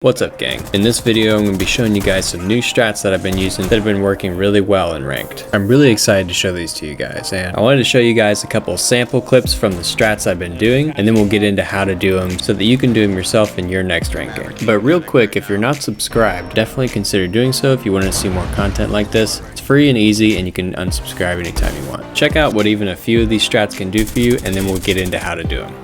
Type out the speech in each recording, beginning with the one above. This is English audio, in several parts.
What's up, gang? In this video I'm going to be showing you guys some new strats that I've been using that have been working really well in ranked. I'm really excited to show these to you guys, and I wanted to show you guys a couple of sample clips from the strats I've been doing, and then we'll get into how to do them so that you can do them yourself in your next rank game. But real quick, if you're not subscribed, definitely consider doing so if you want to see more content like this. It's free and easy, and you can unsubscribe anytime you want. Check out what even a few of these strats can do for you, and then we'll get into how to do them.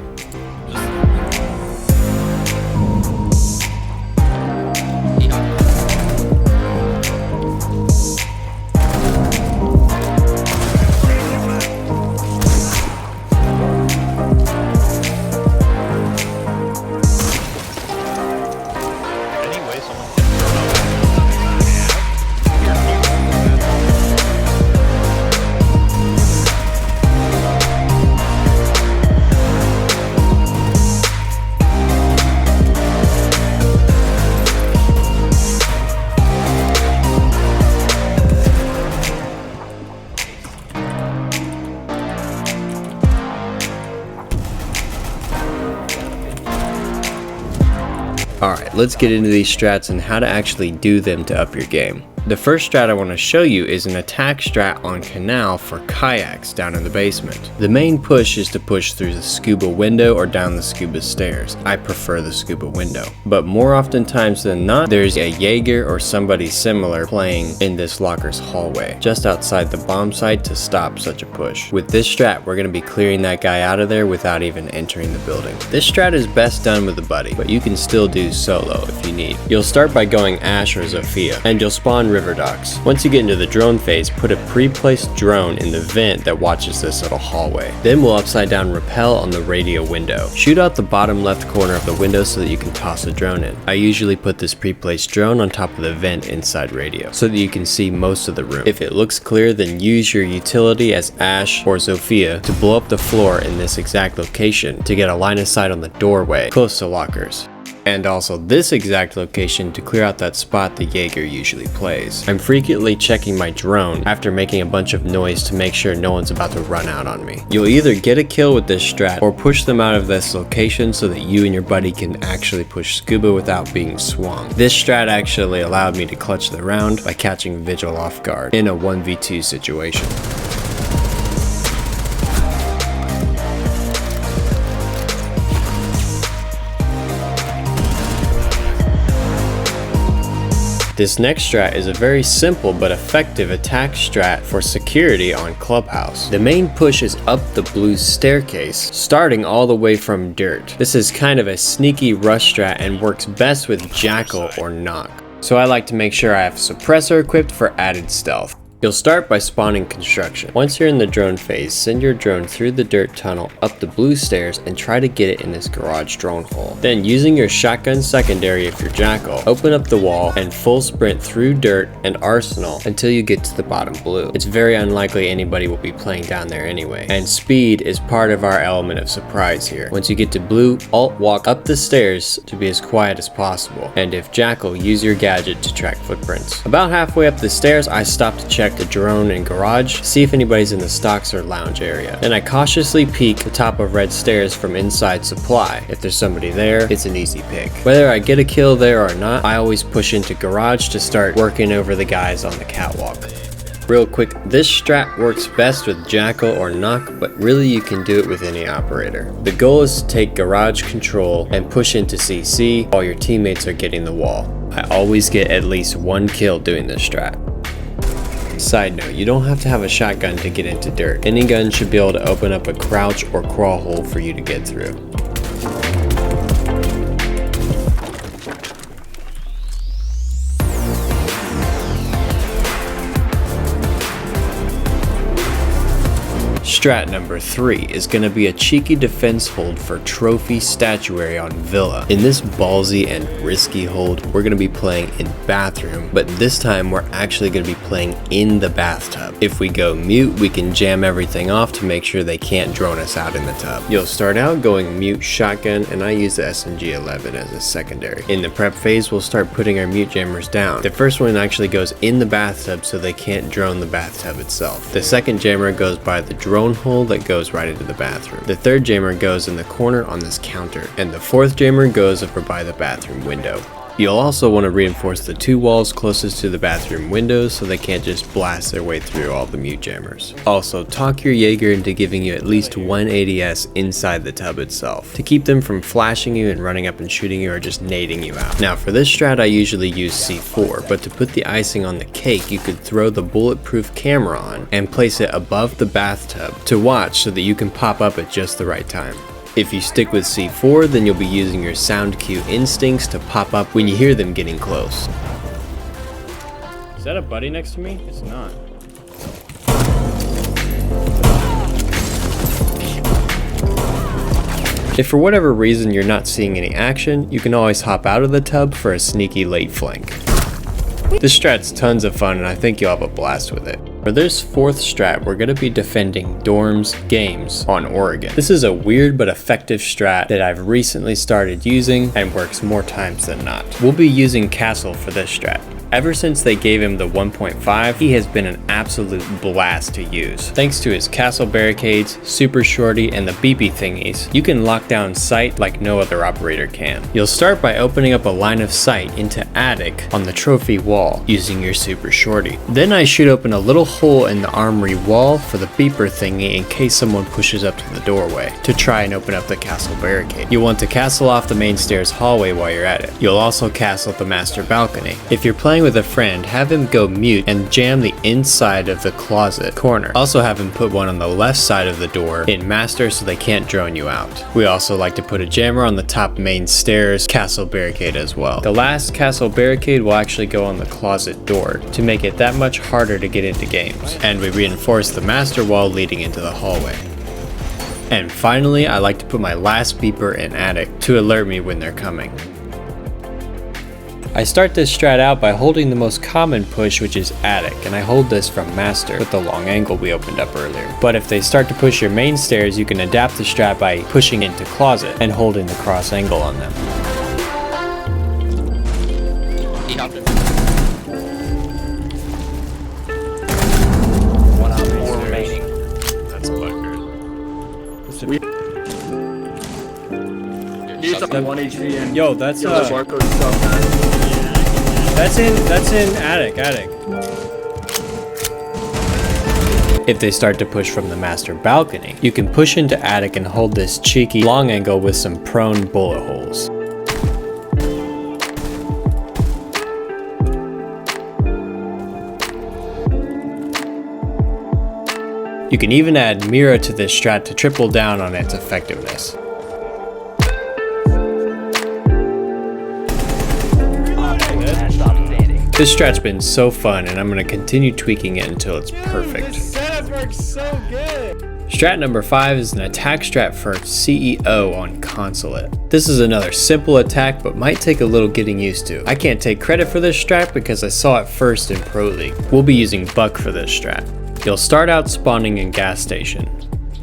Alright, let's get into these strats and how to actually do them to up your game. The first strat I want to show you is an attack strat on Canal for kayaks down in the basement. The main push is to push through the scuba window or down the scuba stairs. I prefer the scuba window. But more often times than not, there's a Jaeger or somebody similar playing in this locker's hallway, just outside the bomb site to stop such a push. With this strat, we're going to be clearing that guy out of there without even entering the building. This strat is best done with a buddy, but you can still do solo if you need. You'll start by going Ash or Zofia, and you'll spawn river docks. Once you get into the drone phase, put a pre-placed drone in the vent that watches this little hallway. Then we'll upside down rappel on the radio window. Shoot out the bottom left corner of the window so that you can toss a drone in. I usually put this pre-placed drone on top of the vent inside radio so that you can see most of the room. If it looks clear, then use your utility as Ash or Zofia to blow up the floor in this exact location to get a line of sight on the doorway close to lockers. And also this exact location to clear out that spot the Jaeger usually plays. I'm frequently checking my drone after making a bunch of noise to make sure no one's about to run out on me. You'll either get a kill with this strat or push them out of this location so that you and your buddy can actually push scuba without being swung. This strat actually allowed me to clutch the round by catching Vigil off guard in a 1v2 situation. This next strat is a very simple but effective attack strat for security on Clubhouse. The main push is up the blue staircase, starting all the way from dirt. This is kind of a sneaky rush strat and works best with Jackal or Knock. So I like to make sure I have suppressor equipped for added stealth. You'll start by spawning construction. Once you're in the drone phase, send your drone through the dirt tunnel up the blue stairs and try to get it in this garage drone hole. Then using your shotgun secondary if you're Jackal, open up the wall and full sprint through dirt and arsenal until you get to the bottom blue. It's very unlikely anybody will be playing down there anyway, and speed is part of our element of surprise here. Once you get to blue, alt walk up the stairs to be as quiet as possible, and if Jackal, use your gadget to track footprints. About halfway up the stairs, I stop to check the drone and garage, see if anybody's in the stocks or lounge area. Then I cautiously peek the top of red stairs from inside supply. If there's somebody there, it's an easy pick. Whether I get a kill there or not, I always push into garage to start working over the guys on the catwalk. Real quick, this strat works best with Jackal or Knock, but really you can do it with any operator. The goal is to take garage control and push into CC while your teammates are getting the wall. I always get at least one kill doing this strat. Side note, you don't have to have a shotgun to get into dirt. Any gun should be able to open up a crouch or crawl hole for you to get through. Strat number 3 is going to be a cheeky defense hold for trophy statuary on Villa. In this ballsy and risky hold, we're going to be playing in bathroom, but this time we're actually going to be playing in the bathtub. If we go mute, we can jam everything off to make sure they can't drone us out in the tub. You'll start out going mute shotgun, and I use the SMG-11 as a secondary. In the prep phase, we'll start putting our mute jammers down. The first one actually goes in the bathtub so they can't drone the bathtub itself. The second jammer goes by the drone hole that goes right into the bathroom. The third jammer goes in the corner on this counter, and the fourth jammer goes over by the bathroom window. You'll also want to reinforce the 2 walls closest to the bathroom windows so they can't just blast their way through all the mute jammers. Also, talk your Jaeger into giving you at least 1 ADS inside the tub itself, to keep them from flashing you and running up and shooting you or just nading you out. Now for this strat I usually use C4, but to put the icing on the cake you could throw the bulletproof camera on and place it above the bathtub to watch so that you can pop up at just the right time. If you stick with C4, then you'll be using your sound cue instincts to pop up when you hear them getting close. Is that a buddy next to me? It's not. If for whatever reason you're not seeing any action, you can always hop out of the tub for a sneaky late flank. This strat's tons of fun and I think you'll have a blast with it. For this 4th strat, we're going to be defending dorms games on Oregon. This is a weird but effective strat that I've recently started using and works more times than not. We'll be using Castle for this strat. Ever since they gave him the 1.5, he has been an absolute blast to use. Thanks to his castle barricades, super shorty, and the BB thingies, you can lock down sight like no other operator can. You'll start by opening up a line of sight into attic on the trophy wall using your super shorty. Then I shoot open a little hole in the armory wall for the beeper thingy in case someone pushes up to the doorway to try and open up the castle barricade. You'll want to castle off the main stairs hallway while you're at it. You'll also castle the master balcony. If you're playing with a friend, have him go mute and jam the inside of the closet corner. Also have him put one on the left side of the door in master so they can't drone you out. We also like to put a jammer on the top main stairs castle barricade as well. The last castle barricade will actually go on the closet door to make it that much harder to get into games. And we reinforce the master wall leading into the hallway. And finally, I like to put my last beeper in attic to alert me when they're coming. I start this strat out by holding the most common push, which is attic, and I hold this from master with the long angle we opened up earlier. But if they start to push your main stairs, you can adapt the strat by pushing into closet and holding the cross angle on them. He hopped in. 1 out of 4 remaining. That's buggered. He's up 1 HP and Yo, that's barcode stuff, man. That's in attic. If they start to push from the master balcony, you can push into attic and hold this cheeky long angle with some prone bullet holes. You can even add Mira to this strat to triple down on its effectiveness. This strat's been so fun and I'm going to continue tweaking it until it's perfect. This setup works so good. Strat number 5 is an attack strat for CEO on Consulate. This is another simple attack but might take a little getting used to. I can't take credit for this strat because I saw it first in Pro League. We'll be using Buck for this strat. You'll start out spawning in gas station.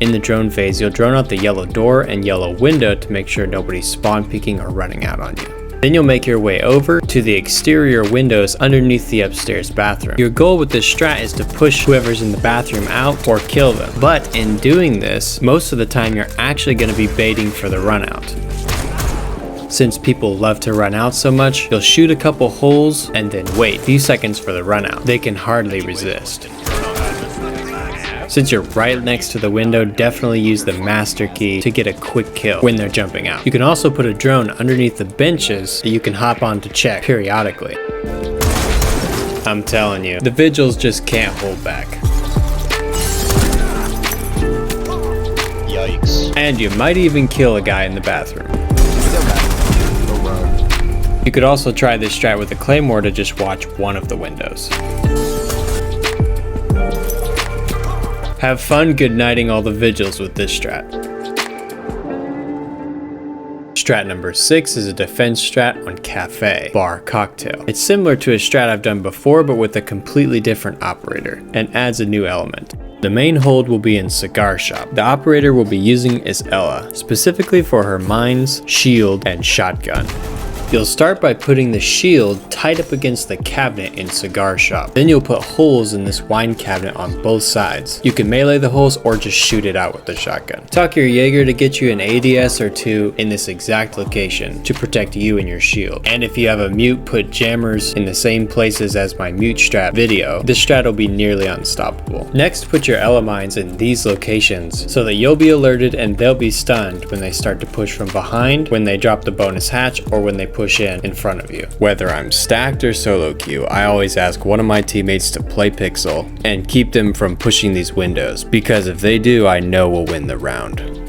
In the drone phase, you'll drone out the yellow door and yellow window to make sure nobody's spawn peeking or running out on you. Then you'll make your way over to the exterior windows underneath the upstairs bathroom. Your goal with this strat is to push whoever's in the bathroom out or kill them. But in doing this, most of the time you're actually going to be baiting for the run out. Since people love to run out so much, you'll shoot a couple holes and then wait a few seconds for the run out. They can hardly resist. Since you're right next to the window, definitely use the master key to get a quick kill when they're jumping out. You can also put a drone underneath the benches that you can hop on to check periodically. I'm telling you, the vigils just can't hold back. Yikes. And you might even kill a guy in the bathroom. You could also try this strat with a claymore to just watch one of the windows. Have fun good nighting all the vigils with this strat. Strat number 6 is a defense strat on cafe, bar, cocktail. It's similar to a strat I've done before but with a completely different operator and adds a new element. The main hold will be in cigar shop. The operator will be using is Ella, specifically for her mines, shield, and shotgun. You'll start by putting the shield tight up against the cabinet in Cigar Shop. Then you'll put holes in this wine cabinet on both sides. You can melee the holes or just shoot it out with the shotgun. Talk your Jaeger to get you an ADS or two in this exact location to protect you and your shield. And if you have a mute, put jammers in the same places as my mute strat video. This strat will be nearly unstoppable. Next, put your LMIs in these locations so that you'll be alerted and they'll be stunned when they start to push from behind, when they drop the bonus hatch, or when they push in front of you. Whether I'm stacked or solo queue, I always ask one of my teammates to play Pixel and keep them from pushing these windows, because if they do, I know we'll win the round.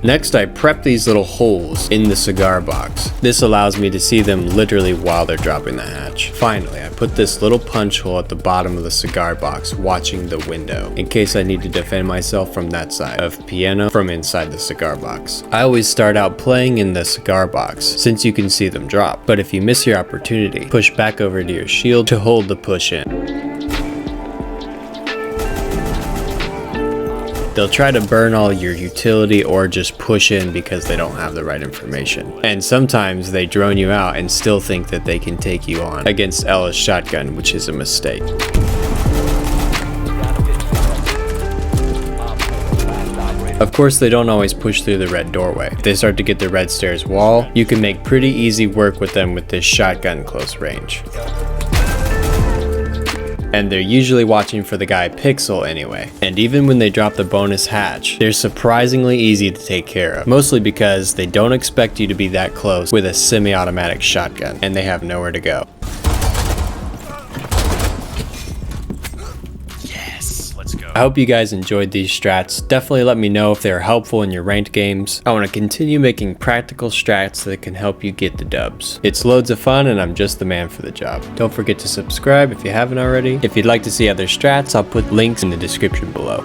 Next, I prep these little holes in the cigar box. This allows me to see them literally while they're dropping the hatch. Finally, I put this little punch hole at the bottom of the cigar box, watching the window, in case I need to defend myself from that side of piano from inside the cigar box. I always start out playing in the cigar box, since you can see them drop. But if you miss your opportunity, push back over to your shield to hold the push in. They'll try to burn all your utility or just push in because they don't have the right information. And sometimes they drone you out and still think that they can take you on against Ella's shotgun, which is a mistake. Of course, they don't always push through the red doorway. If they start to get the red stairs wall, you can make pretty easy work with them with this shotgun close range. And they're usually watching for the guy Pixel anyway. And even when they drop the bonus hatch, they're surprisingly easy to take care of. Mostly because they don't expect you to be that close with a semi-automatic shotgun, and they have nowhere to go. I hope you guys enjoyed these strats. Definitely let me know if they're helpful in your ranked games. I want to continue making practical strats that can help you get the dubs. It's loads of fun and I'm just the man for the job. Don't forget to subscribe if you haven't already. If you'd like to see other strats, I'll put links in the description below.